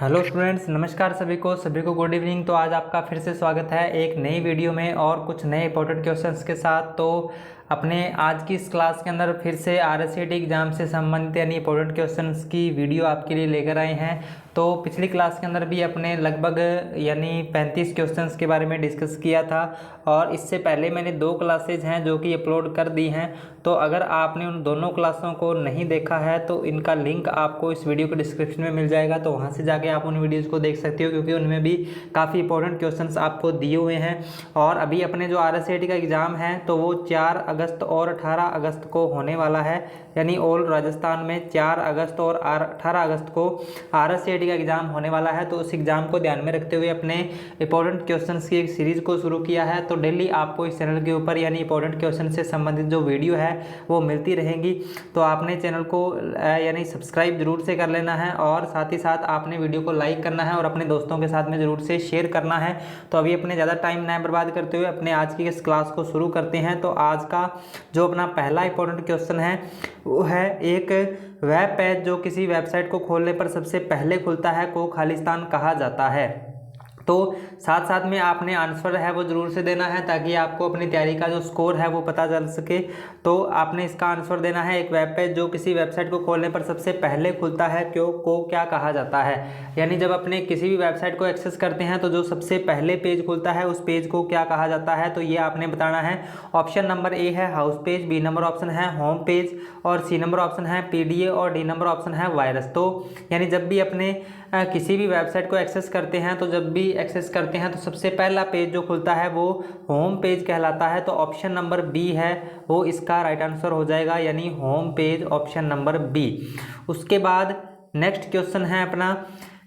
Hello students, नमस्कार सभी को गुड इवनिंग। तो आज आपका फिर से स्वागत है एक नई वीडियो में और कुछ नए इंपॉर्टेंट क्वेश्चंस के साथ। तो अपने आज की इस क्लास के अंदर फिर से आरएससीटी एग्जाम से संबंधित यानी इंपॉर्टेंट क्वेश्चंस की वीडियो आपके लिए लेकर आए हैं। तो पिछली क्लास के अंदर भी अपने लगभग यानी 35 क्वेश्चंस के बारे में डिस्कस किया था और इससे पहले मैंने 2 क्लासेज हैं जो कि अपलोड कर दी हैं। तो अगर आपने उन दोनों क्लासों को नहीं देखा है तो इनका लिंक आपको इस वीडियो के डिस्क्रिप्शन में मिल जाएगा, तो वहाँ से जाके आप उन वीडियोज़ को देख सकते हो क्योंकि उनमें भी काफ़ी इंपॉर्टेंट क्वेश्चंस आपको दिए हुए हैं। और अभी अपने जो आरएससीटी का एग्ज़ाम है तो वो 4 अगस्त और 18 अगस्त को होने वाला है, यानी ऑल राजस्थान में 4 अगस्त और 18 अगस्त को आरएससीटी का एग्ज़ाम होने वाला है। तो उस एग्ज़ाम को ध्यान में रखते हुए अपने इंपॉर्टेंट क्वेश्चंस की एक सीरीज़ को शुरू किया है। तो डेली आपको इस चैनल के ऊपर यानी इंपॉर्टेंट क्वेश्चन से संबंधित जो वीडियो है वो मिलती रहेंगी। तो आपने चैनल को यानी सब्सक्राइब जरूर से कर लेना है और साथ ही साथ आपने वीडियो को लाइक करना है और अपने दोस्तों के साथ में ज़रूर से शेयर करना है। तो अभी अपने ज़्यादा टाइम ना बर्बाद करते हुए अपने आज की इस क्लास को शुरू करते हैं। तो आज का जो अपना पहला इंपॉर्टेंट क्वेश्चन है वो है एक वेब पेज जो किसी वेबसाइट को खोलने पर सबसे पहले खुलता है को खालिस्तान कहा जाता है। तो साथ साथ में आपने आंसर है वो ज़रूर से देना है ताकि आपको अपनी तैयारी का जो स्कोर है वो पता चल सके। तो आपने इसका आंसर देना है एक वेब पेज जो किसी वेबसाइट को खोलने पर सबसे पहले खुलता है को क्या कहा जाता है। यानी जब अपने किसी भी वेबसाइट को एक्सेस करते हैं तो जो सबसे पहले पेज खुलता है उस पेज को क्या कहा जाता है, तो ये आपने बताना है। ऑप्शन नंबर ए है house page, B number option है होम पेज और सी नंबर ऑप्शन है पीडीए और डी नंबर ऑप्शन है वायरस। तो यानी जब भी अपने किसी भी वेबसाइट को एक्सेस करते हैं तो जब भी एक्सेस करते हैं तो सबसे पहला पेज जो खुलता है वो होम पेज कहलाता है। तो ऑप्शन नंबर बी है वो इसका राइट आंसर हो जाएगा, यानी home page option number B. उसके बाद नेक्स्ट क्वेश्चन है अपना,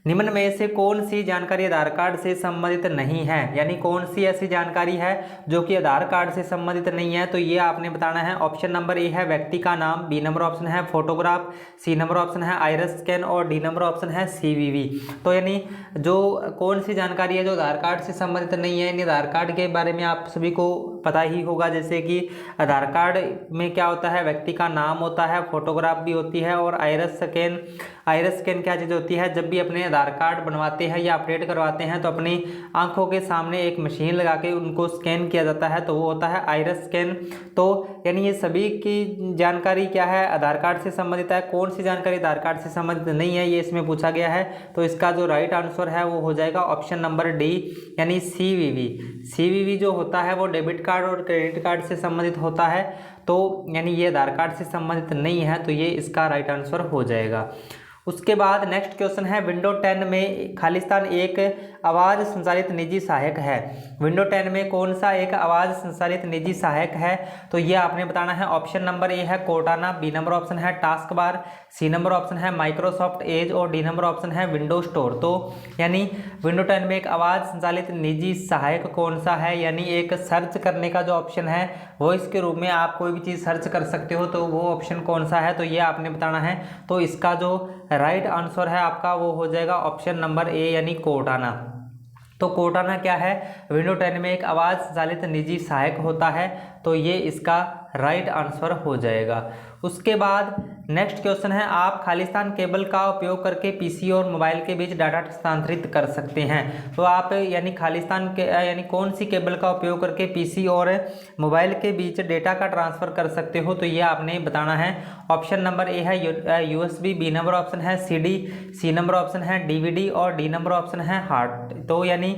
निम्न में से कौन सी जानकारी आधार कार्ड से संबंधित नहीं है, यानी कौन सी ऐसी जानकारी है जो कि आधार कार्ड से संबंधित नहीं है। तो ये आपने बताना है। ऑप्शन नंबर ए है व्यक्ति का नाम, बी नंबर ऑप्शन है फोटोग्राफ, सी नंबर ऑप्शन है आइरिस स्कैन और डी नंबर ऑप्शन है सीवीवी। तो यानी जो कौन सी जानकारी है जो आधार कार्ड से संबंधित नहीं है, यानी आधार कार्ड के बारे में आप सभी को पता ही होगा जैसे कि आधार कार्ड में क्या होता है, व्यक्ति का नाम होता है, फोटोग्राफ भी होती है और आइरिस स्कैन क्या चीज़ होती है। जब भी अपने आधार कार्ड बनवाते हैं या अपडेट करवाते हैं तो अपनी आंखों के सामने एक मशीन लगा के उनको स्कैन किया जाता है, तो वो होता है आइरिस स्कैन। तो यानी ये सभी की जानकारी क्या है आधार कार्ड से संबंधित है। कौन सी जानकारी आधार कार्ड से संबंधित नहीं है ये इसमें पूछा गया है। तो इसका जो राइट आंसर है वो हो जाएगा ऑप्शन नंबर डी, यानी सीवीवी। सीवीवी जो होता है वो डेबिट कार्ड और क्रेडिट कार्ड से संबंधित होता है। तो यानी ये आधार कार्ड से संबंधित नहीं है, तो ये इसका राइट आंसर हो जाएगा। उसके बाद नेक्स्ट क्वेश्चन है, विंडो 10 में खालिस्तान एक आवाज़ संचालित निजी सहायक है। विंडो 10 में कौन सा एक आवाज़ संचालित निजी सहायक है, तो ये आपने बताना है। ऑप्शन नंबर ए है कोर्टाना, बी नंबर ऑप्शन है task bar, C number option है माइक्रोसॉफ्ट एज और डी नंबर ऑप्शन है विंडो स्टोर। तो यानी विंडो 10 में एक आवाज़ संचालित निजी सहायक कौन सा है, यानी एक सर्च करने का जो ऑप्शन है वॉइस के रूप में आप कोई भी चीज़ सर्च कर सकते हो, तो वो ऑप्शन कौन सा है, तो ये आपने बताना है। तो इसका जो राइट आंसर है आपका वो हो जाएगा ऑप्शन नंबर ए, यानी कोर्टाना। तो कोर्टाना क्या है, विंडो 10 में एक आवाज़ संचालित निजी सहायक होता है। तो ये इसका राइट आंसर हो जाएगा। उसके बाद नेक्स्ट क्वेश्चन है, आप खालिस्तान केबल का उपयोग करके पीसी और मोबाइल के बीच डाटा स्थानांतरित कर सकते हैं। तो आप यानी खालिस्तान के यानी कौन सी केबल का उपयोग करके पीसी और मोबाइल के बीच डेटा का ट्रांसफ़र कर सकते हो, तो ये आपने बताना है। ऑप्शन नंबर ए है यूएसबी, बी नंबर ऑप्शन है सीडी, सी नंबर ऑप्शन है डीवीडी और डी नंबर ऑप्शन है हार्ड। तो यानी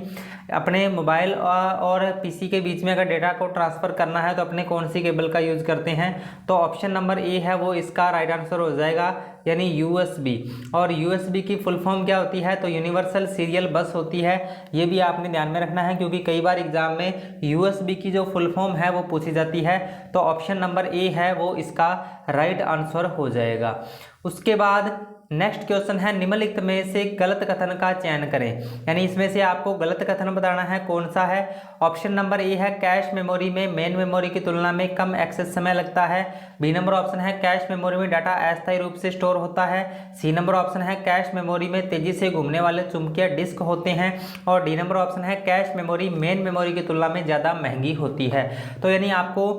अपने मोबाइल और पीसी के बीच में अगर डेटा को ट्रांसफ़र करना है तो अपने कौन सी केबल का यूज़ करते हैं, तो ऑप्शन नंबर ए है वो इसका राइट आंसर हो जाएगा, यानी यूएसबी। और यूएसबी की फुल फॉर्म क्या होती है, तो यूनिवर्सल सीरियल बस होती है। ये भी आपने ध्यान में रखना है क्योंकि कई बार एग्जाम में यूएसबी की जो फुल फॉर्म है वो पूछी जाती है। तो ऑप्शन नंबर ए है वो इसका राइट आंसर हो जाएगा। उसके बाद नेक्स्ट क्वेश्चन है, निम्नलिखित में से गलत कथन का चयन करें, यानी इसमें से आपको गलत कथन बताना है कौन सा है। ऑप्शन नंबर ए है कैश मेमोरी में मेन मेमोरी की तुलना में कम एक्सेस समय लगता है, बी नंबर ऑप्शन है कैश मेमोरी में डाटा अस्थायी रूप से स्टोर होता है, सी नंबर ऑप्शन है कैश मेमोरी में तेजी से घूमने वाले चुंबकीय डिस्क होते हैं और डी नंबर ऑप्शन है कैश मेमोरी मेन मेमोरी की तुलना में ज़्यादा महंगी होती है। तो यानी आपको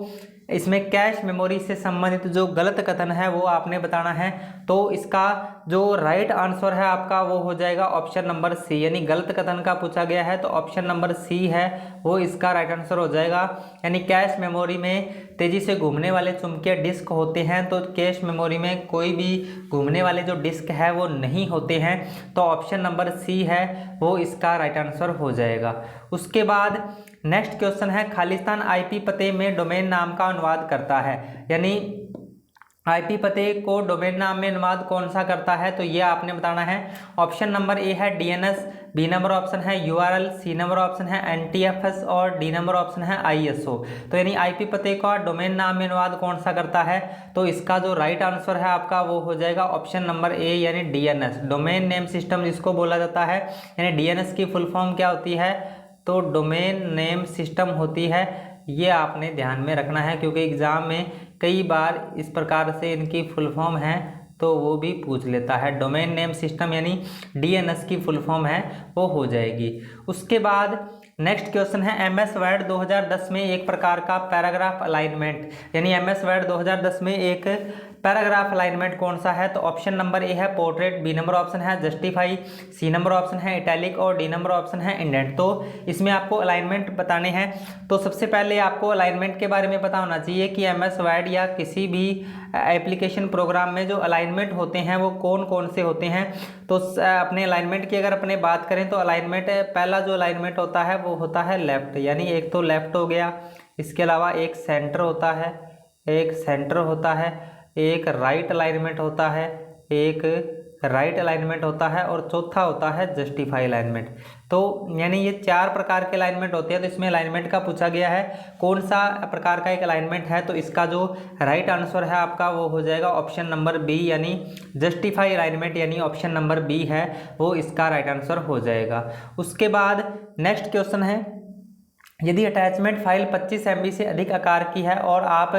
इसमें कैश मेमोरी से संबंधित जो गलत कथन है वो आपने बताना है। तो इसका जो राइट आंसर है आपका वो हो जाएगा ऑप्शन नंबर सी, यानी गलत कथन का पूछा गया है तो ऑप्शन नंबर सी है वो इसका राइट आंसर हो जाएगा। यानी कैश मेमोरी में तेजी से घूमने वाले चुंबकीय डिस्क होते हैं, तो कैश मेमोरी में कोई भी घूमने वाले जो डिस्क है वो नहीं होते हैं, तो ऑप्शन नंबर सी है वो इसका राइट आंसर हो जाएगा। उसके बाद नेक्स्ट क्वेश्चन है, खालिस्तान आईपी पते में डोमेन नाम का अनुवाद करता है, यानी आईपी पते को डोमेन नाम में अनुवाद कौन सा करता है, तो ये आपने बताना है। ऑप्शन नंबर ए है डीएनएस, बी नंबर ऑप्शन है यूआरएल, सी नंबर ऑप्शन है एनटीएफएस और डी नंबर ऑप्शन है आईएसओ। तो यानी आईपी पते का डोमेन नाम में अनुवाद कौन सा करता है, तो इसका जो राइट आंसर है आपका वो हो जाएगा ऑप्शन नंबर ए, यानी डीएनएस, डोमेन नेम सिस्टम जिसको बोला जाता है। यानी डीएनएस की फुल फॉर्म क्या होती है, तो डोमेन नेम सिस्टम होती है। ये आपने ध्यान में रखना है क्योंकि एग्जाम में कई बार इस प्रकार से इनकी फुल फॉर्म है तो वो भी पूछ लेता है। डोमेन नेम सिस्टम यानी डीएनएस की फुल फॉर्म है वो हो जाएगी। उसके बाद नेक्स्ट क्वेश्चन है, एमएस वर्ड 2010 में एक प्रकार का पैराग्राफ अलाइनमेंट, यानी एमएस वर्ड 2010 में एक पैराग्राफ अलाइनमेंट कौन सा है, तो ऑप्शन नंबर ए है पोर्ट्रेट, बी नंबर ऑप्शन है जस्टिफाई, सी नंबर ऑप्शन है इटैलिक और डी नंबर ऑप्शन है इंडेंट। तो इसमें आपको अलाइनमेंट बताने हैं। तो सबसे पहले आपको अलाइनमेंट के बारे में पता होना चाहिए कि एमएस वर्ड या किसी भी एप्लीकेशन प्रोग्राम में जो अलाइनमेंट होते हैं वो कौन कौन से होते हैं। तो अपने अलाइनमेंट की अगर अपने बात करें तो अलाइनमेंट पहला जो अलाइनमेंट होता है वो होता है लेफ्ट, यानी एक तो लेफ्ट हो गया, इसके अलावा एक सेंटर होता है, एक सेंटर होता है, एक राइट अलाइनमेंट होता है, एक राइट अलाइनमेंट होता है और चौथा होता है जस्टिफाई अलाइनमेंट। तो यानी ये चार प्रकार के अलाइनमेंट होते हैं। तो इसमें अलाइनमेंट का पूछा गया है कौन सा प्रकार का एक अलाइनमेंट है, तो इसका जो राइट आंसर है आपका वो हो जाएगा ऑप्शन नंबर बी, यानी जस्टिफाई अलाइनमेंट, यानी ऑप्शन नंबर बी है वो इसका राइट आंसर हो जाएगा। उसके बाद नेक्स्ट क्वेश्चन है, यदि अटैचमेंट फाइल 25 MB से अधिक आकार की है और आप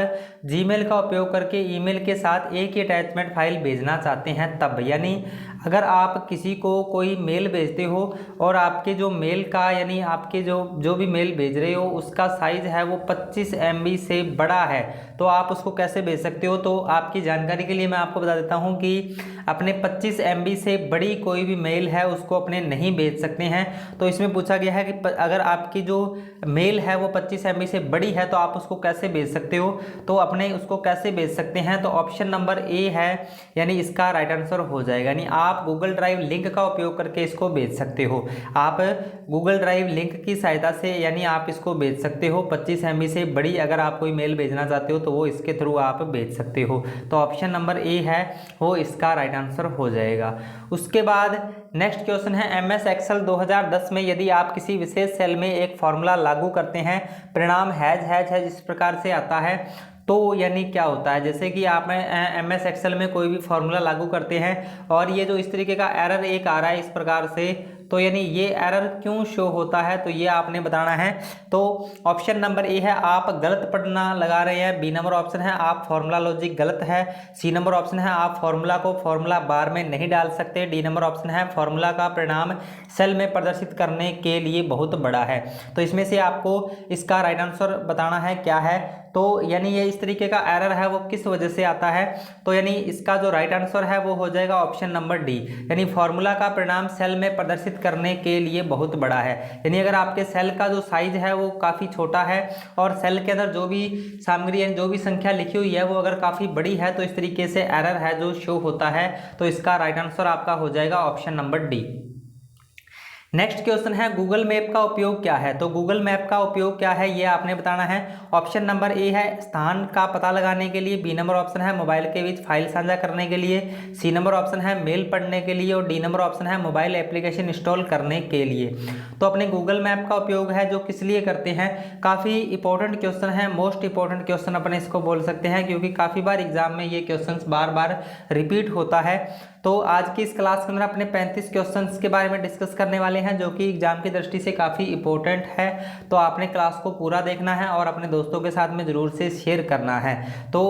जीमेल का उपयोग करके ईमेल के साथ एक ही अटैचमेंट फाइल भेजना चाहते हैं तब, यानी अगर आप किसी को कोई मेल भेजते हो और आपके जो मेल का यानी आपके जो भी मेल भेज रहे हो उसका साइज़ है वो 25 MB से बड़ा है, तो आप उसको कैसे भेज सकते हो। तो आपकी जानकारी के लिए मैं आपको बता देता हूँ कि अपने 25 MB से बड़ी कोई भी मेल है उसको अपने नहीं भेज सकते हैं। तो इसमें पूछा गया है कि अगर आपकी जो मेल है वो 25 MB से बड़ी है तो आप उसको कैसे भेज सकते हो, तो अपने उसको कैसे भेज सकते हैं, तो ऑप्शन नंबर ए है, यानी इसका राइट आंसर हो जाएगा। यानी आप गूगल ड्राइव लिंक का उपयोग करके इसको भेज सकते हो, आप गूगल ड्राइव लिंक की सहायता से यानी आप इसको भेज सकते हो। 25 MB से बड़ी अगर आप कोई मेल भेजना चाहते हो तो वो इसके थ्रू आप भेज सकते हो। तो ऑप्शन नंबर ए है वो इसका राइट आंसर हो जाएगा। उसके बाद नेक्स्ट क्वेश्चन है, MS एक्सेल 2010 में यदि आप किसी विशेष सेल में एक फॉर्मूला लागू करते हैं, परिणाम हैज इस प्रकार से आता है, तो यानी क्या होता है। जैसे कि आप MS एक्सेल में कोई भी फॉर्मूला लागू करते हैं और ये जो इस तरीके का एरर एक आ रहा है इस प्रकार से, तो यानी ये एरर क्यों शो होता है, तो ये आपने बताना है। तो ऑप्शन नंबर ए है आप गलत पढ़ना लगा रहे हैं, बी नंबर ऑप्शन है आप फॉर्मूला लॉजिक गलत है, सी नंबर ऑप्शन है आप फॉर्मूला को फॉर्मूला बार में नहीं डाल सकते, डी नंबर ऑप्शन है फॉर्मूला का परिणाम सेल में प्रदर्शित करने के लिए बहुत बड़ा है। तो इसमें से आपको इसका राइट आंसर बताना है क्या है। तो यानी ये इस तरीके का एरर है वो किस वजह से आता है, तो यानी इसका जो राइट आंसर है वो हो जाएगा ऑप्शन नंबर डी, यानी फॉर्मूला का परिणाम सेल में प्रदर्शित करने के लिए बहुत बड़ा है। यानी अगर आपके सेल का जो साइज है वो काफ़ी छोटा है और सेल के अंदर जो भी सामग्री यानी जो भी संख्या लिखी हुई है वो अगर काफ़ी बड़ी है तो इस तरीके से एरर है जो शो होता है। तो इसका राइट आंसर आपका हो जाएगा option number D. Next question है, गूगल मैप का उपयोग क्या है, तो गूगल मैप का उपयोग क्या है ये आपने बताना है। ऑप्शन नंबर ए है स्थान का पता लगाने के लिए, बी नंबर ऑप्शन है मोबाइल के बीच फाइल साझा करने के लिए, सी नंबर ऑप्शन है मेल पढ़ने के लिए और डी नंबर ऑप्शन है मोबाइल एप्लीकेशन इंस्टॉल करने के लिए। तो अपने गूगल मैप का उपयोग है जो किस लिए करते हैं, काफ़ी इंपॉर्टेंट क्वेश्चन है, मोस्ट इंपॉर्टेंट क्वेश्चन अपने इसको बोल सकते हैं क्योंकि काफ़ी बार एग्जाम में ये क्वेश्चन बार बार रिपीट होता है। तो आज की इस क्लास के अंदर अपने 35 क्वेश्चंस के बारे में डिस्कस करने वाले हैं जो कि एग्जाम की दृष्टि से काफ़ी इंपॉर्टेंट है। तो आपने क्लास को पूरा देखना है और अपने दोस्तों के साथ में ज़रूर से शेयर करना है। तो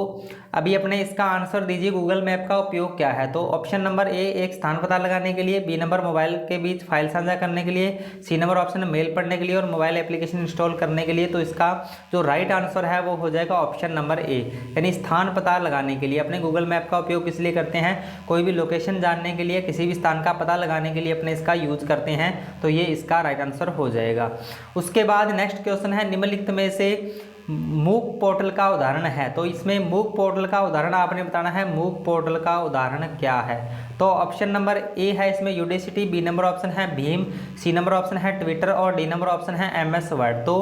अभी अपने इसका आंसर दीजिए, गूगल मैप का उपयोग क्या है। तो ऑप्शन नंबर ए एक स्थान पता लगाने के लिए, बी नंबर मोबाइल के बीच फाइल साझा करने के लिए, सी नंबर ऑप्शन मेल पढ़ने के लिए और मोबाइल एप्लीकेशन इंस्टॉल करने के लिए। तो इसका जो राइट आंसर है वो हो जाएगा ऑप्शन नंबर ए, यानी स्थान पता लगाने के लिए। अपने गूगल मैप का उपयोग किस लिए करते हैं, कोई भी लोकेशन जानने के लिए, किसी भी स्थान का पता लगाने के लिए अपने इसका यूज करते हैं। तो ये इसका राइट आंसर हो जाएगा। उसके बाद नेक्स्ट क्वेश्चन है, निम्नलिखित में से मूक पोर्टल का उदाहरण है। तो इसमें मूक पोर्टल का उदाहरण आपने बताना है, मूक पोर्टल का उदाहरण क्या है। तो ऑप्शन नंबर ए है इसमें यूडेसिटी, बी नंबर ऑप्शन है भीम, सी नंबर ऑप्शन है ट्विटर और डी नंबर ऑप्शन है MS वर्ड। तो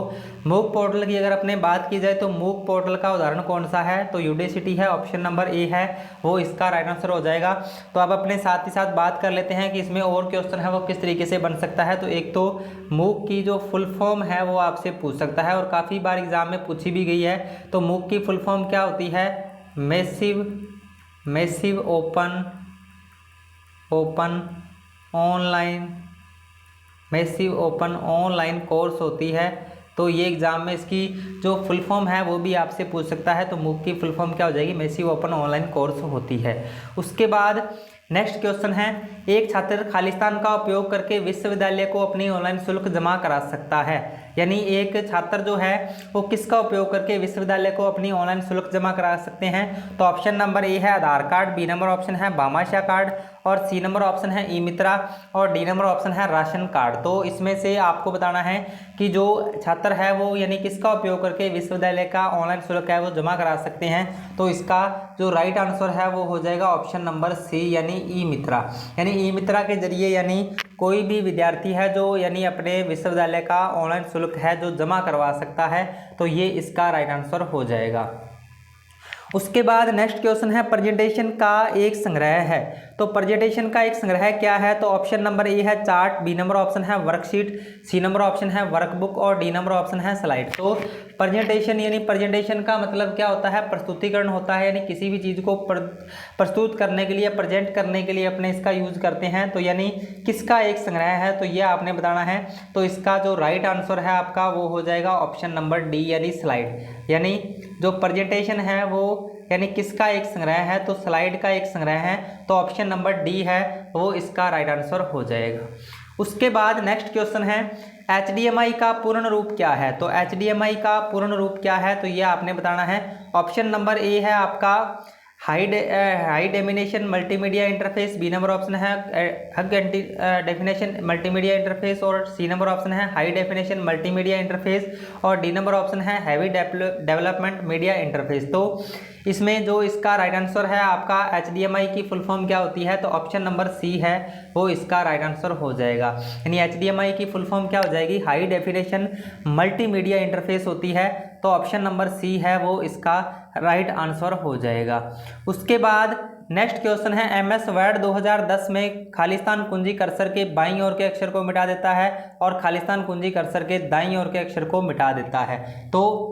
मूक पोर्टल की अगर अपने बात की जाए तो मूक पोर्टल का उदाहरण कौन सा है, तो यूडेसिटी है, ऑप्शन नंबर ए है, वो इसका राइट आंसर हो जाएगा। तो अब अपने साथ ही साथ बात कर लेते हैं कि इसमें और क्वेश्चन है वो किस तरीके से बन सकता है। तो एक तो मूक की जो फुल फॉर्म है वो आपसे पूछ सकता है और काफ़ी बार एग्जाम में पूछी भी गई है। तो मूक की फुल फॉर्म क्या होती है, मैसिव ओपन ऑनलाइन कोर्स होती है। तो ये एग्जाम में इसकी जो फुल फॉर्म है वो भी आपसे पूछ सकता है। तो मूक की फुल फॉर्म क्या हो जाएगी, मैसिव ओपन ऑनलाइन कोर्स होती है। उसके बाद नेक्स्ट क्वेश्चन है, एक छात्र खालिस्तान का उपयोग करके विश्वविद्यालय को अपनी ऑनलाइन शुल्क जमा करा सकता है। यानी एक छात्र जो है वो किसका उपयोग करके विश्वविद्यालय को अपनी ऑनलाइन शुल्क जमा करा सकते हैं। तो ऑप्शन नंबर ए है आधार कार्ड, बी नंबर ऑप्शन है भामाशाह कार्ड और सी नंबर ऑप्शन है ई मित्रा और डी नंबर ऑप्शन है राशन कार्ड। तो इसमें से आपको बताना है कि जो छात्र है वो यानी किसका उपयोग करके विश्वविद्यालय का ऑनलाइन शुल्क है वो जमा करा सकते हैं। तो इसका जो राइट आंसर है वो हो जाएगा ऑप्शन नंबर सी, यानी ई मित्रा। यानी ई मित्रा के जरिए यानी कोई भी विद्यार्थी है जो यानी अपने विश्वविद्यालय का ऑनलाइन शुल्क है जो जमा करवा सकता है। तो ये इसका राइट आंसर हो जाएगा। उसके बाद नेक्स्ट क्वेश्चन है, प्रेजेंटेशन का एक संग्रह है। तो प्रेजेंटेशन का एक संग्रह क्या है। तो ऑप्शन नंबर ए है चार्ट, बी नंबर ऑप्शन है वर्कशीट, सी नंबर ऑप्शन है वर्कबुक और डी नंबर ऑप्शन है स्लाइड। तो प्रेजेंटेशन यानी प्रेजेंटेशन का मतलब क्या होता है, प्रस्तुतिकरण होता है। यानी किसी भी चीज़ को प्रस्तुत करने के लिए, प्रेजेंट करने के लिए अपने इसका यूज करते हैं। तो यानी किसका एक संग्रह है, तो ये आपने बताना है। तो इसका जो राइट आंसर है आपका वो हो जाएगा ऑप्शन नंबर डी, यानी स्लाइड। यानी जो प्रेजेंटेशन है वो यानी किसका एक संग्रह है, तो स्लाइड का एक संग्रह है। तो ऑप्शन नंबर डी है वो इसका राइट आंसर हो जाएगा। उसके बाद नेक्स्ट क्वेश्चन है, HDMI का पूर्ण रूप क्या है। तो HDMI का पूर्ण रूप क्या है, तो ये आपने बताना है। ऑप्शन नंबर ए है आपका high definition multimedia interface, B number option है डेफिनेशन मल्टीमीडिया इंटरफेस और सी नंबर ऑप्शन है हाई डेफिनेशन मल्टीमीडिया इंटरफेस और डी नंबर ऑप्शन है हैवी डेवलपमेंट मीडिया इंटरफेस। तो इसमें जो इसका राइट आंसर है आपका HDMI की फुल फॉर्म क्या होती है, तो ऑप्शन नंबर सी है वो इसका राइट आंसर हो जाएगा। यानी HDMI की फुल फॉर्म क्या हो जाएगी, हाई डेफिनेशन मल्टीमीडिया इंटरफेस होती है। तो ऑप्शन नंबर सी है वो इसका राइट आंसर हो जाएगा। उसके बाद नेक्स्ट क्वेश्चन है, MS वर्ड 2010 में खालिस्तान कुंजी कर्सर के बाईं ओर के अक्षर को मिटा देता है और खालिस्तान कुंजी कर्सर के दाईं ओर के अक्षर को मिटा देता है। तो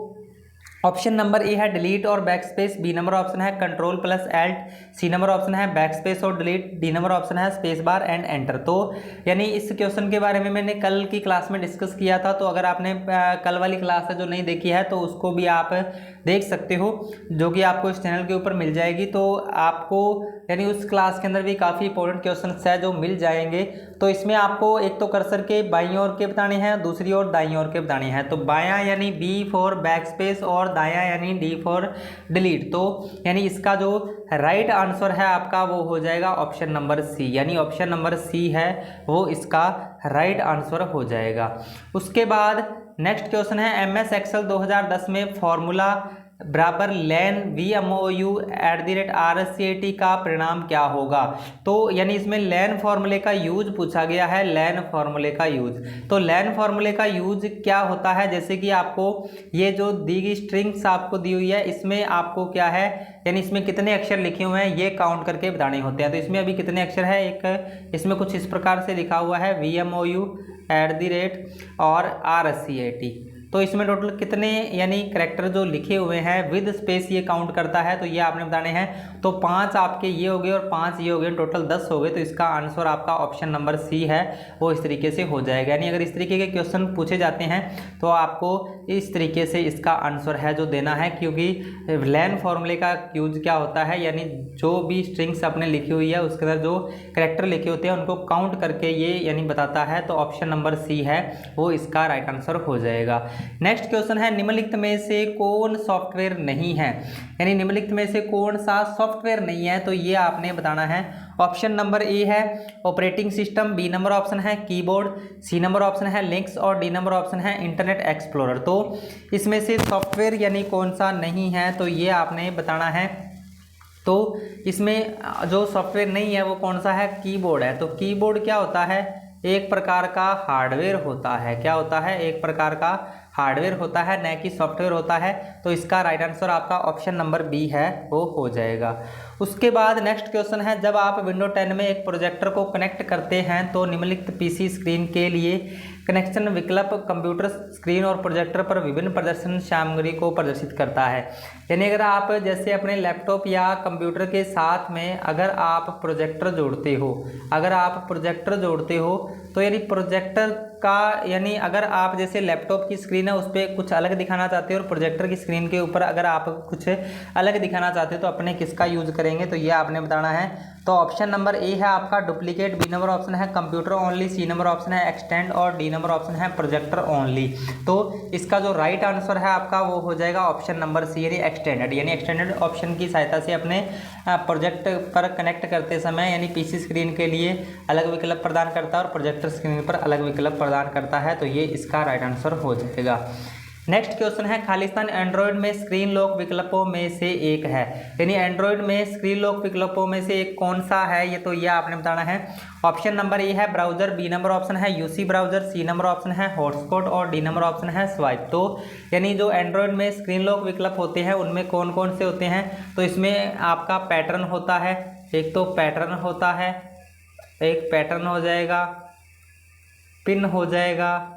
ऑप्शन नंबर ए है डिलीट और बैकस्पेस, बी नंबर ऑप्शन है control plus alt, C number option है बैकस्पेस और डिलीट, डी नंबर ऑप्शन है स्पेस बार एंड एंटर। तो यानी इस क्वेश्चन के बारे में मैंने कल की क्लास में डिस्कस किया था। तो अगर आपने कल वाली क्लास है जो नहीं देखी है तो उसको भी आप देख सकते हो, जो कि आपको इस चैनल के ऊपर मिल जाएगी। तो आपको यानी उस क्लास के अंदर भी काफ़ी इंपॉर्टेंट क्वेश्चंस है जो मिल जाएंगे। तो इसमें आपको एक तो कर्सर के बाईं ओर के बताने हैं, दूसरी ओर दाईं ओर के बताने हैं। तो बायां यानी बी फॉर बैकस्पेस और दायां यानी डी फॉर डिलीट। तो यानी इसका जो राइट आंसर है आपका वो हो जाएगा ऑप्शन नंबर सी, यानी ऑप्शन नंबर सी है वो इसका राइट आंसर हो जाएगा। उसके बाद नेक्स्ट क्वेश्चन है, MS एक्सेल 2010 में फॉर्मूला बराबर लैन VMOU@RSCAT का परिणाम क्या होगा। तो यानी इसमें लैन फार्मूले का यूज पूछा गया है, लैन फार्मूले का यूज। तो लैन फार्मूले का यूज क्या होता है, जैसे कि आपको ये जो दी गई स्ट्रिंग्स आपको दी हुई है इसमें आपको क्या है यानी इसमें कितने अक्षर लिखे हुए हैं ये काउंट करके बताने होते हैं। तो इसमें अभी कितने अक्षर है, एक इसमें कुछ इस प्रकार से लिखा हुआ है VMOU@ और RSCAT। तो इसमें टोटल कितने यानी कैरेक्टर जो लिखे हुए हैं विद स्पेस ये काउंट करता है, तो ये आपने बताने हैं। तो 5 आपके ये हो गए और 5 ये हो गए, टोटल 10 हो गए। तो इसका आंसर आपका ऑप्शन नंबर सी है, वो इस तरीके से हो जाएगा। यानी अगर इस तरीके के क्वेश्चन पूछे जाते हैं तो आपको इस तरीके से इसका आंसर है जो देना है, क्योंकि लेन फॉर्मूले का यूज क्या होता है, यानी जो भी स्ट्रिंग्स आपने लिखी हुई है उसके अंदर जो कैरेक्टर लिखे होते हैं उनको काउंट करके ये यानी बताता है। तो ऑप्शन नंबर सी है वो इसका राइट आंसर हो जाएगा। नेक्स्ट क्वेश्चन है निम्नलिखित में से कौन सॉफ्टवेयर नहीं है, यानी निम्नलिखित में से कौन सा सॉफ्टवेयर नहीं है, तो ये आपने बताना है। ऑप्शन नंबर ए है operating system, B number option है कीबोर्ड, सी नंबर ऑप्शन है लिंक्स और डी नंबर ऑप्शन है इंटरनेट एक्सप्लोरर। तो इसमें से सॉफ्टवेयर यानी कौन सा नहीं है, तो ये आपने बताना है। तो इसमें जो सॉफ्टवेयर नहीं है वो कौन सा है, कीबोर्ड है। तो कीबोर्ड क्या होता है, एक प्रकार का हार्डवेयर होता है। क्या होता है, एक प्रकार का हार्डवेयर होता है, न कि सॉफ्टवेयर होता है। तो इसका राइट आंसर आपका ऑप्शन नंबर बी है, वो हो जाएगा। उसके बाद नेक्स्ट क्वेश्चन है जब आप विंडो 10 में एक प्रोजेक्टर को कनेक्ट करते हैं तो निम्नलिखित पीसी स्क्रीन के लिए कनेक्शन विकल्प कंप्यूटर स्क्रीन और प्रोजेक्टर पर विभिन्न प्रदर्शन सामग्री को प्रदर्शित करता है। यानी अगर आप जैसे अपने लैपटॉप या कंप्यूटर के साथ में अगर आप प्रोजेक्टर जोड़ते हो, तो यानी प्रोजेक्टर का यानी अगर आप जैसे लैपटॉप की स्क्रीन है उस पर कुछ अलग दिखाना चाहते हो और प्रोजेक्टर की स्क्रीन के ऊपर अगर आप कुछ अलग दिखाना चाहते हो तो अपने किसका यूज करेंगे, तो ये आपने बताना है। तो ऑप्शन नंबर ए है आपका डुप्लीकेट, बी नंबर ऑप्शन है computer only, C number option है एक्सटेंड और डी नंबर ऑप्शन है प्रोजेक्टर ओनली। तो इसका जो राइट आंसर है आपका वो हो जाएगा ऑप्शन नंबर सी यानी एक्सटेंडेड। यानी एक्सटेंडेड ऑप्शन की सहायता से अपने प्रोजेक्ट पर कनेक्ट करते समय यानी पीसी स्क्रीन के लिए अलग विकल्प प्रदान करता है और प्रोजेक्टर स्क्रीन पर अलग विकल्प प्रदान करता है। तो ये इसका राइट आंसर हो जाएगा। नेक्स्ट क्वेश्चन है खालिस्तान एंड्रॉयड में स्क्रीन लॉक विकल्पों में से एक है, यानी एंड्रॉयड में स्क्रीन लॉक विकल्पों में से एक कौन सा है, ये तो ये आपने बताना है। ऑप्शन नंबर ए है ब्राउजर, बी नंबर ऑप्शन है UC browser, C number option है हॉटस्पॉट और डी नंबर ऑप्शन है स्वाइप। तो यानी जो एंड्रॉयड में स्क्रीन लॉक विकल्प होते हैं उनमें कौन कौन से होते हैं, तो इसमें आपका पैटर्न होता है, एक तो पैटर्न होता है, एक पैटर्न हो जाएगा, पिन हो जाएगा,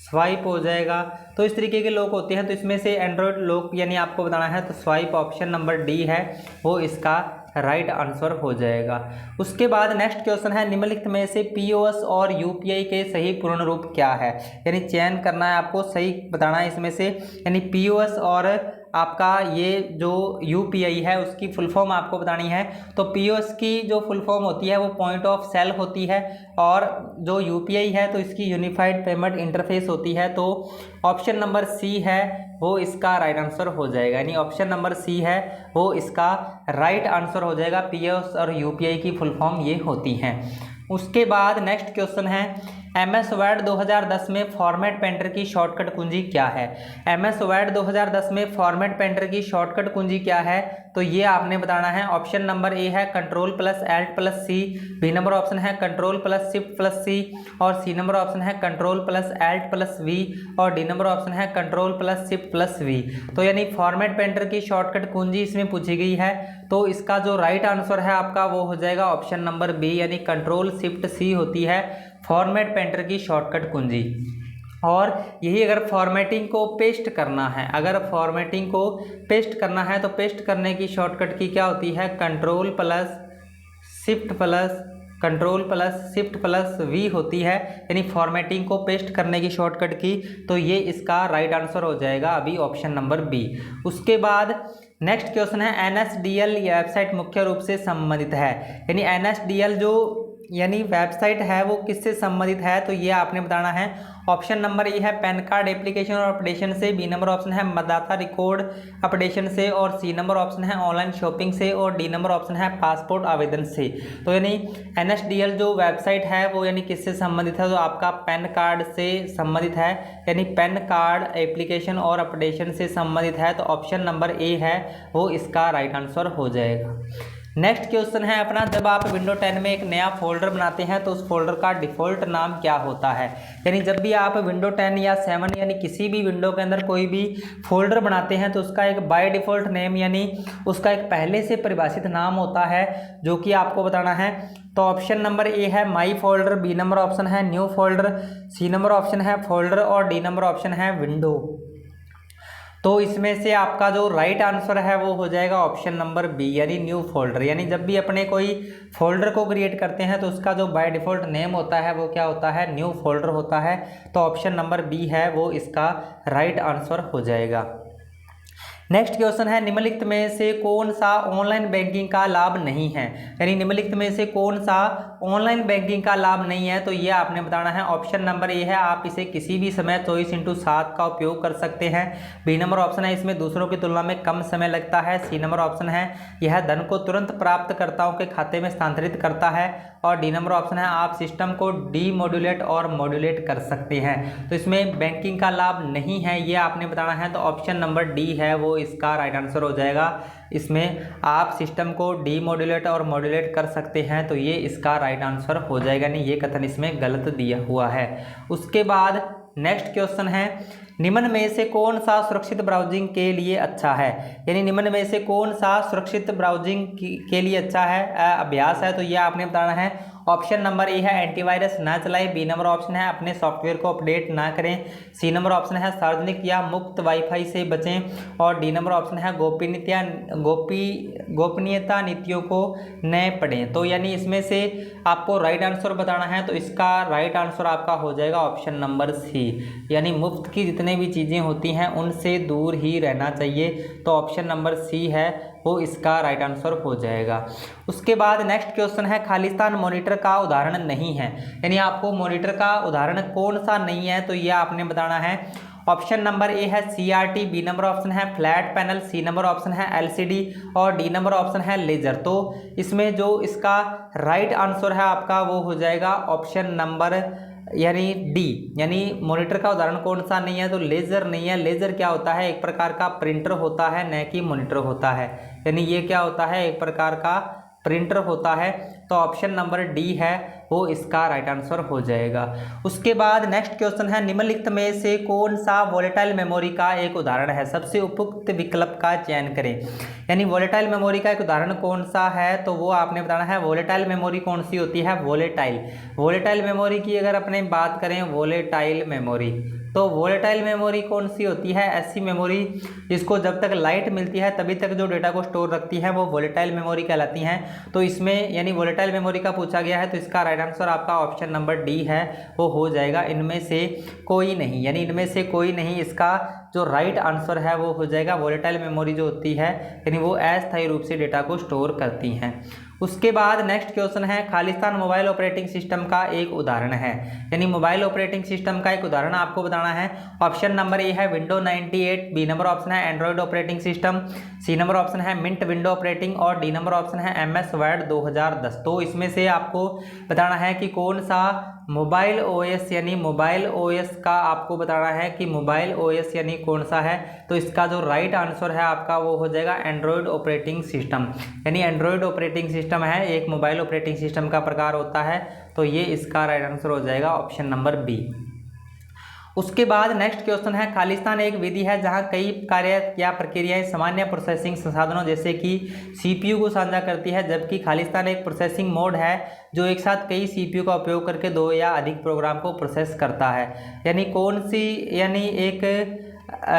स्वाइप हो जाएगा। तो इस तरीके के लॉक होते हैं। तो इसमें से एंड्रॉयड लॉक यानी आपको बताना है तो स्वाइप ऑप्शन नंबर डी है वो इसका राइट आंसर हो जाएगा। उसके बाद नेक्स्ट क्वेश्चन है निम्नलिखित में से पीओएस और यूपीआई के सही पूर्ण रूप क्या है, यानी चयन करना है आपको, सही बताना है इसमें से। यानी पीओएस और आपका ये जो यूपीआई है उसकी फुल फॉर्म आपको बतानी है। तो पीओएस की जो फुल फॉर्म होती है वो पॉइंट ऑफ सेल होती है और जो यूपीआई है तो इसकी यूनिफाइड पेमेंट इंटरफेस होती है। तो ऑप्शन नंबर सी है वो इसका राइट आंसर हो जाएगा, यानी ऑप्शन नंबर सी है वो इसका राइट आंसर हो जाएगा। पीओएस और यूपीआई की फुल फॉर्म ये होती हैं। उसके बाद नेक्स्ट क्वेश्चन है एमएस वर्ड 2010 में फॉर्मेट पेंटर की शॉर्टकट कुंजी क्या है। एमएस वर्ड 2010 में फॉर्मेट पेंटर की शॉर्टकट कुंजी क्या है, तो ये आपने बताना है। ऑप्शन नंबर ए है control plus alt plus C, B number option है control plus shift plus C और सी नंबर ऑप्शन है control plus alt plus V और डी नंबर ऑप्शन है control plus shift plus V. तो यानी format painter की shortcut कुंजी इसमें पूछी गई है। तो इसका जो राइट आंसर है आपका वो हो जाएगा ऑप्शन नंबर बी, यानी कंट्रोल शिफ्ट सी होती है फॉर्मेट पेंटर की शॉर्टकट कुंजी। और यही अगर फॉर्मेटिंग को पेस्ट करना है, अगर फॉर्मेटिंग को पेस्ट करना है तो पेस्ट करने की शॉर्टकट की क्या होती है, control plus shift plus V होती है, यानी फॉर्मेटिंग को पेस्ट करने की शॉर्टकट की। तो ये इसका राइट आंसर हो जाएगा अभी ऑप्शन नंबर बी। उसके बाद नेक्स्ट क्वेश्चन है एनएसडीएल वेबसाइट मुख्य रूप से संबंधित है, यानी एनएसडीएल जो यानी वेबसाइट है वो किससे संबंधित है, तो ये आपने बताना है। ऑप्शन नंबर ए है पैन कार्ड एप्लीकेशन और अपडेशन से, बी नंबर ऑप्शन है मतदाता रिकॉर्ड अपडेशन से और सी नंबर ऑप्शन है ऑनलाइन शॉपिंग से और डी नंबर ऑप्शन है पासपोर्ट आवेदन से। तो यानी एनएसडीएल जो वेबसाइट है वो यानी किससे संबंधित है, तो आपका पैन कार्ड से संबंधित है, यानी पैन कार्ड एप्लीकेशन और अपडेशन से संबंधित है। तो ऑप्शन नंबर ए है वो इसका राइट आंसर हो जाएगा। नेक्स्ट क्वेश्चन है अपना, जब आप विंडो 10 में एक नया फोल्डर बनाते हैं तो उस फोल्डर का डिफ़ॉल्ट नाम क्या होता है। यानी जब भी आप विंडो 10 या 7 यानी किसी भी विंडो के अंदर कोई भी फोल्डर बनाते हैं तो उसका एक बाय डिफ़ॉल्ट नेम यानी उसका एक पहले से परिभाषित नाम होता है जो कि आपको बताना है। तो ऑप्शन नंबर ए है my folder, B number option है new folder, C number option है फोल्डर और डी नंबर ऑप्शन है विंडो। तो इसमें से आपका जो राइट आंसर है वो हो जाएगा ऑप्शन नंबर बी यानी न्यू फोल्डर। यानी जब भी अपने कोई फोल्डर को क्रिएट करते हैं तो उसका जो बाय डिफ़ॉल्ट नेम होता है वो क्या होता है, न्यू फोल्डर होता है। तो ऑप्शन नंबर बी है वो इसका राइट आंसर हो जाएगा। नेक्स्ट क्वेश्चन है, निम्नलिखित में से कौन सा ऑनलाइन बैंकिंग का लाभ नहीं है। यानी निम्नलिखित में से कौन सा ऑनलाइन बैंकिंग का लाभ नहीं है, तो ये आपने बताना है। ऑप्शन नंबर ए है आप इसे किसी भी समय 24/7 का उपयोग कर सकते हैं। बी नंबर ऑप्शन है इसमें दूसरों की तुलना में कम समय लगता है। सी नंबर ऑप्शन है यह धन को तुरंत प्राप्तकर्ताओं के खाते में स्थानांतरित करता है। और डी नंबर ऑप्शन है आप सिस्टम को डीमोड्यूलेट और मॉड्यूलेट कर सकते हैं। तो इसमें बैंकिंग का लाभ नहीं है, ये आपने बताना है। तो ऑप्शन नंबर डी है वो इसका राइट आंसर हो जाएगा। इसमें आप सिस्टम को डीमोड्यूलेट और मॉड्यूलेट कर सकते हैं, तो ये इसका राइट आंसर हो जाएगा। नहीं, ये कथन इसमें गलत दिया हुआ है। उसके बाद नेक्स्ट क्वेश्चन है, निम्न में से कौन सा सुरक्षित ब्राउजिंग के लिए अच्छा है। यानी निम्न में से कौन सा सुरक्षित ब्राउजिंग के लिए अच्छा है, अभ्यास है। तो ये आपने बताना है। ऑप्शन नंबर ए है एंटीवायरस ना चलाएं। बी नंबर ऑप्शन है अपने सॉफ्टवेयर को अपडेट ना करें। सी नंबर ऑप्शन है सार्वजनिक या मुक्त वाईफाई से बचें। और डी नंबर ऑप्शन है गोपनीयता नीतियों को न पढ़ें। तो यानी इसमें से आपको राइट आंसर बताना है। तो इसका राइट आंसर आपका हो जाएगा ऑप्शन नंबर सी, यानी मुफ्त की जितनी भी चीज़ें होती हैं उनसे दूर ही रहना चाहिए। तो ऑप्शन नंबर सी है वो इसका राइट आंसर हो जाएगा। उसके बाद नेक्स्ट क्वेश्चन है, खालिस्तान मॉनिटर का उदाहरण नहीं है। यानी आपको मॉनिटर का उदाहरण कौन सा नहीं है, तो यह आपने बताना है। ऑप्शन नंबर ए है CRT, बी नंबर ऑप्शन है flat panel, C number option है LCD और डी नंबर ऑप्शन है लेजर। तो इसमें जो इसका राइट आंसर है आपका वो हो जाएगा ऑप्शन नंबर यानी डी, यानी मॉनिटर का उदाहरण कौन सा नहीं है, तो लेजर नहीं है। लेजर क्या होता है, एक प्रकार का प्रिंटर होता है, न कि मॉनिटर होता है। यानी ये क्या होता है, एक प्रकार का प्रिंटर होता है। तो ऑप्शन नंबर डी है वो इसका राइट आंसर हो जाएगा। उसके बाद नेक्स्ट क्वेश्चन है, निम्नलिखित में से कौन सा वोलेटाइल मेमोरी का एक उदाहरण है, सबसे उपयुक्त विकल्प का चयन करें। यानी वोलेटाइल मेमोरी का एक उदाहरण कौन सा है, तो वो आपने बताना है। वोलेटाइल मेमोरी कौन सी होती है, वोलेटाइल मेमोरी की अगर अपने बात करें, वोलेटाइल मेमोरी, तो वोलेटाइल मेमोरी कौन सी होती है, ऐसी मेमोरी जिसको जब तक लाइट मिलती है तभी तक जो डेटा को स्टोर रखती है वो वोलेटाइल मेमोरी कहलाती हैं। तो इसमें यानी वोलेटाइल मेमोरी का पूछा गया है, तो इसका राइट आंसर आपका ऑप्शन नंबर डी है वो हो जाएगा। इनमें से कोई नहीं, यानी इनमें से कोई नहीं, इसका जो राइट आंसर है वो हो जाएगा। वोलेटाइल मेमोरी जो होती है यानी वो अस्थायी रूप से डेटा को स्टोर करती हैं। उसके बाद नेक्स्ट क्वेश्चन है, खालिस्तान मोबाइल ऑपरेटिंग सिस्टम का एक उदाहरण है। यानी मोबाइल ऑपरेटिंग सिस्टम का एक उदाहरण आपको बताना है। ऑप्शन नंबर ए है विंडो 98, बी नंबर ऑप्शन है Android operating system, C number option है मिंट विंडो ऑपरेटिंग और डी नंबर ऑप्शन है MS वर्ड 2010। तो इसमें से आपको बताना है कि कौन सा मोबाइल OS यानी मोबाइल OS का आपको बताना है कि मोबाइल OS यानी कौन सा है। तो इसका जो राइट आंसर है आपका वो हो जाएगा एंड्रॉयड ऑपरेटिंग सिस्टम। यानी एंड्रॉयड ऑपरेटिंग सिस्टम है, एक मोबाइल ऑपरेटिंग सिस्टम का प्रकार होता है। तो ये इसका राइट आंसर हो जाएगा ऑप्शन नंबर बी। उसके बाद नेक्स्ट क्वेश्चन है, खालिस्तान एक विधि है जहां कई कार्य या प्रक्रियाएं सामान्य प्रोसेसिंग संसाधनों जैसे कि CPU को साझा करती है, जबकि खालिस्तान एक प्रोसेसिंग मोड है जो एक साथ कई CPU का उपयोग करके दो या अधिक प्रोग्राम को प्रोसेस करता है। यानी कौन सी यानी एक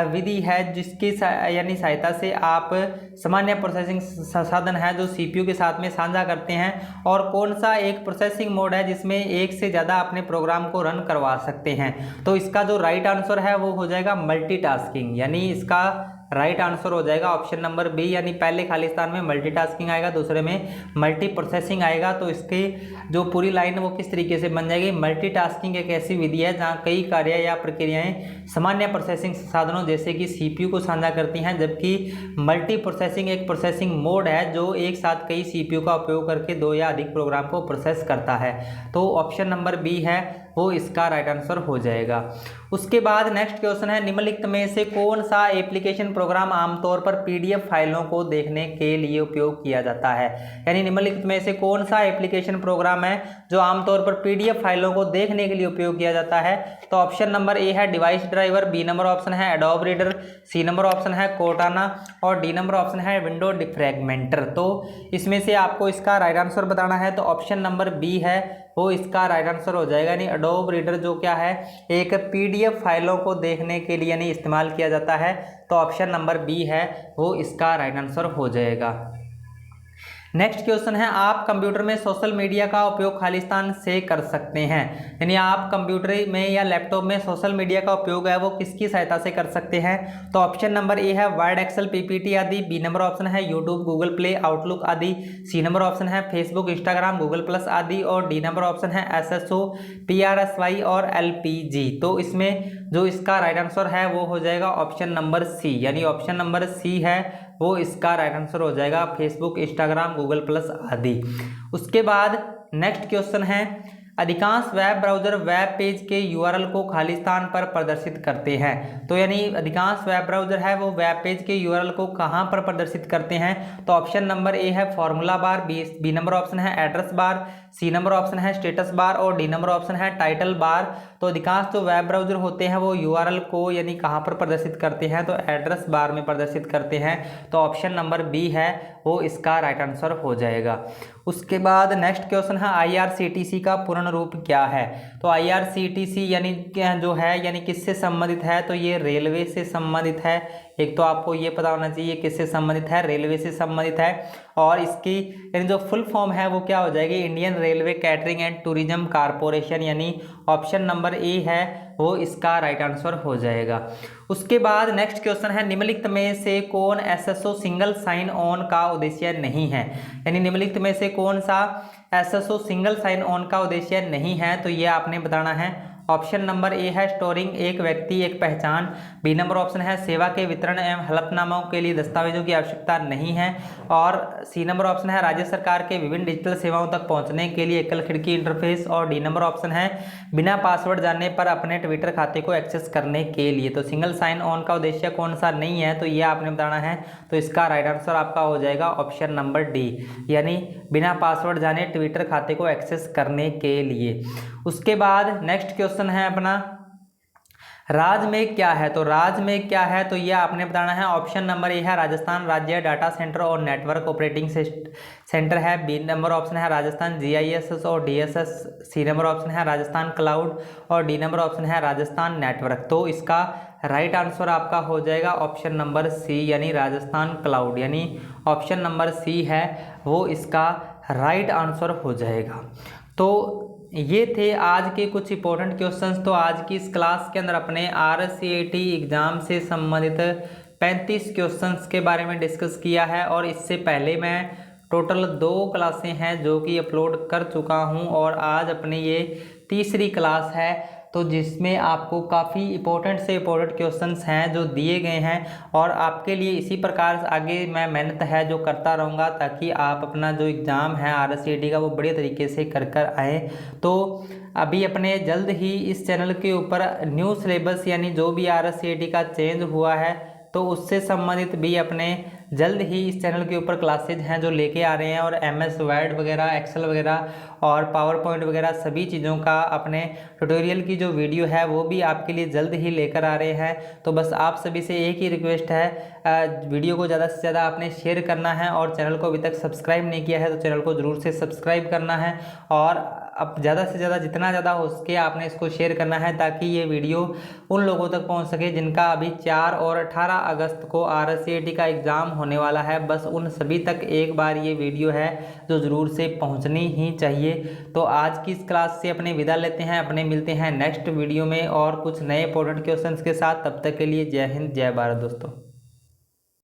विधि है जिसकी यानी सहायता से आप सामान्य प्रोसेसिंग संसाधन है जो CPU के साथ में साझा करते हैं, और कौन सा एक प्रोसेसिंग मोड है जिसमें एक से ज़्यादा अपने प्रोग्राम को रन करवा सकते हैं। तो इसका जो राइट आंसर है वो हो जाएगा मल्टीटास्किंग। यानी इसका राइट आंसर हो जाएगा ऑप्शन नंबर बी, यानी पहले खालिस्तान में मल्टीटास्किंग आएगा, दूसरे में मल्टी प्रोसेसिंग आएगा। तो इसकी जो पूरी लाइन वो किस तरीके से बन जाएगी, मल्टीटास्किंग एक ऐसी विधि है जहां कई कार्य या प्रक्रियाएं सामान्य प्रोसेसिंग संसाधनों जैसे कि CPU को साझा करती हैं, जबकि मल्टी प्रोसेसिंग एक प्रोसेसिंग मोड है जो एक साथ कई CPU का उपयोग करके दो या अधिक प्रोग्राम को प्रोसेस करता है। तो ऑप्शन नंबर बी है वो इसका राइट आंसर हो जाएगा। उसके बाद नेक्स्ट क्वेश्चन है, निम्नलिखित में से कौन सा एप्लीकेशन प्रोग्राम आमतौर पर पीडीएफ फाइलों को देखने के लिए उपयोग किया जाता है। यानी निम्नलिखित में से कौन सा एप्लीकेशन प्रोग्राम है जो आमतौर पर पीडीएफ फाइलों को देखने के लिए उपयोग किया जाता है। तो ऑप्शन नंबर ए है device driver, B number option है Adobe Reader, C number option है कोर्टाना और डी नंबर ऑप्शन है विंडो डिफ्रैगमेंटर। तो इसमें से आपको इसका राइट आंसर बताना है, तो ऑप्शन नंबर बी है वो इसका राइट आंसर हो जाएगा। यानी एडोब रीडर जो क्या है, एक पीडीएफ फाइलों को देखने के लिए यानी इस्तेमाल किया जाता है। तो ऑप्शन नंबर बी है वो इसका राइट आंसर हो जाएगा। नेक्स्ट क्वेश्चन है, आप कंप्यूटर में सोशल मीडिया का उपयोग खालिस्तान से कर सकते हैं। यानी आप कंप्यूटर में या लैपटॉप में सोशल मीडिया का उपयोग है वो किसकी सहायता से कर सकते हैं। तो ऑप्शन नंबर ए है वर्ड, एक्सेल, पीपीटी आदि, बी नंबर ऑप्शन है यूट्यूब, गूगल प्ले, आउटलुक आदि, सी नंबर ऑप्शन है फेसबुक, इंस्टाग्राम, गूगल प्लस आदि और डी नंबर ऑप्शन है एसएसओ, पीआरएसवाई और एलपीजी। तो इसमें जो इसका राइट आंसर है वो हो जाएगा ऑप्शन नंबर सी। यानी ऑप्शन नंबर सी है वो इसका राइट आंसर हो जाएगा, फेसबुक, इंस्टाग्राम, गूगल प्लस आदि। उसके बाद नेक्स्ट क्वेश्चन है, अधिकांश वेब ब्राउज़र वेब पेज के यूआरएल को खाली स्थान पर प्रदर्शित करते हैं। तो यानी अधिकांश वेब ब्राउज़र है वो वेब पेज के यूआरएल को कहाँ पर प्रदर्शित करते हैं। तो ऑप्शन नंबर ए है formula bar, B number option है address bar, C number option है स्टेटस बार और डी नंबर ऑप्शन है टाइटल बार। तो अधिकांश जो वेब ब्राउज़र होते हैं वो यूआरएल को यानी कहाँ पर प्रदर्शित करते हैं, तो एड्रेस बार में प्रदर्शित करते हैं। तो ऑप्शन नंबर बी है वो इसका राइट आंसर हो जाएगा। उसके बाद नेक्स्ट क्वेश्चन है, आईआरसीटीसी का पूर्ण रूप क्या है। तो आईआरसीटीसी यानी जो है यानी किससे संबंधित है, तो ये रेलवे से संबंधित है। एक तो आपको ये पता होना चाहिए किससे संबंधित है, रेलवे से संबंधित है। और इसकी यानी जो फुल फॉर्म है वो क्या हो जाएगी, Indian railway catering and tourism corporation. यानी ऑप्शन नंबर ए है वो इसका राइट आंसर हो जाएगा। उसके बाद नेक्स्ट क्वेश्चन है, निम्नलिखित में से कौन एसएसओ सिंगल साइन ऑन का उद्देश्य नहीं है। यानी निम्नलिखित में से कौन सा एसएसओ सिंगल साइन ऑन का उद्देश्य नहीं है, तो ये आपने बताना है। ऑप्शन नंबर ए है स्टोरिंग, एक व्यक्ति एक पहचान, बी नंबर ऑप्शन है सेवा के वितरण एवं हलफनामाओं के लिए दस्तावेजों की आवश्यकता नहीं है और सी नंबर ऑप्शन है राज्य सरकार के विभिन्न डिजिटल सेवाओं तक पहुंचने के लिए एकल खिड़की इंटरफेस और डी नंबर ऑप्शन है बिना पासवर्ड जानने पर अपने ट्विटर खाते को एक्सेस करने के लिए। तो सिंगल साइन ऑन का उद्देश्य कौन सा नहीं है, तो ये आपने बताना है। तो इसका राइट आंसर आपका हो जाएगा ऑप्शन नंबर डी, यानी बिना पासवर्ड जाने ट्विटर खाते को एक्सेस करने के लिए। उसके बाद नेक्स्ट क्वेश्चन है अपना, राज्य में क्या है। तो राज्य में क्या है, तो ये आपने बताना है। ऑप्शन नंबर ए है राजस्थान राज्य डाटा सेंटर और नेटवर्क ऑपरेटिंग सेंटर है, बी नंबर ऑप्शन है राजस्थान जीआईएस और डीएसएस, सी नंबर ऑप्शन है राजस्थान क्लाउड और डी नंबर ऑप्शन है राजस्थान नेटवर्क। तो इसका राइट आंसर आपका हो जाएगा ऑप्शन नंबर सी, यानी राजस्थान क्लाउड। यानी ऑप्शन नंबर सी है वो इसका राइट आंसर हो जाएगा। तो ये थे आज के कुछ इंपॉर्टेंट क्वेश्चंस। तो आज की इस क्लास के अंदर अपने RCET एग्ज़ाम से संबंधित 35 क्वेश्चंस के बारे में डिस्कस किया है और इससे पहले मैं टोटल 2 क्लासें हैं जो कि अपलोड कर चुका हूं और आज अपनी ये तीसरी क्लास है, तो जिसमें आपको काफ़ी इंपॉर्टेंट से इंपॉर्टेंट क्वेश्चंस हैं जो दिए गए हैं और आपके लिए इसी प्रकार से आगे मैं मेहनत है जो करता रहूँगा ताकि आप अपना जो एग्ज़ाम है RCET का वो बढ़िया तरीके से कर आएँ। तो अभी अपने जल्द ही इस चैनल के ऊपर न्यू सिलेबस यानी जो भी RCET का चेंज हुआ है तो उससे संबंधित भी अपने जल्द ही इस चैनल के ऊपर क्लासेज हैं जो लेके आ रहे हैं और MS वर्ड वगैरह, एक्सेल वगैरह और पावर पॉइंट वगैरह सभी चीज़ों का अपने ट्यूटोरियल की जो वीडियो है वो भी आपके लिए जल्द ही लेकर आ रहे हैं। तो बस आप सभी से एक ही रिक्वेस्ट है, वीडियो को ज़्यादा से ज़्यादा आपने शेयर करना है और चैनल को अभी तक सब्सक्राइब नहीं किया है तो चैनल को ज़रूर से सब्सक्राइब करना है और अब ज़्यादा से ज़्यादा जितना ज़्यादा हो सके आपने इसको शेयर करना है ताकि ये वीडियो उन लोगों तक पहुंच सके जिनका अभी 4 और 18 अगस्त को RCET का एग्ज़ाम होने वाला है। बस उन सभी तक एक बार ये वीडियो है जो ज़रूर से पहुंचनी ही चाहिए। तो आज की इस क्लास से अपने विदा लेते हैं, अपने मिलते हैं नेक्स्ट वीडियो में और कुछ नए इंपॉर्टेंट क्वेश्चंस के साथ। तब तक के लिए जय हिंद, जय भारत दोस्तों।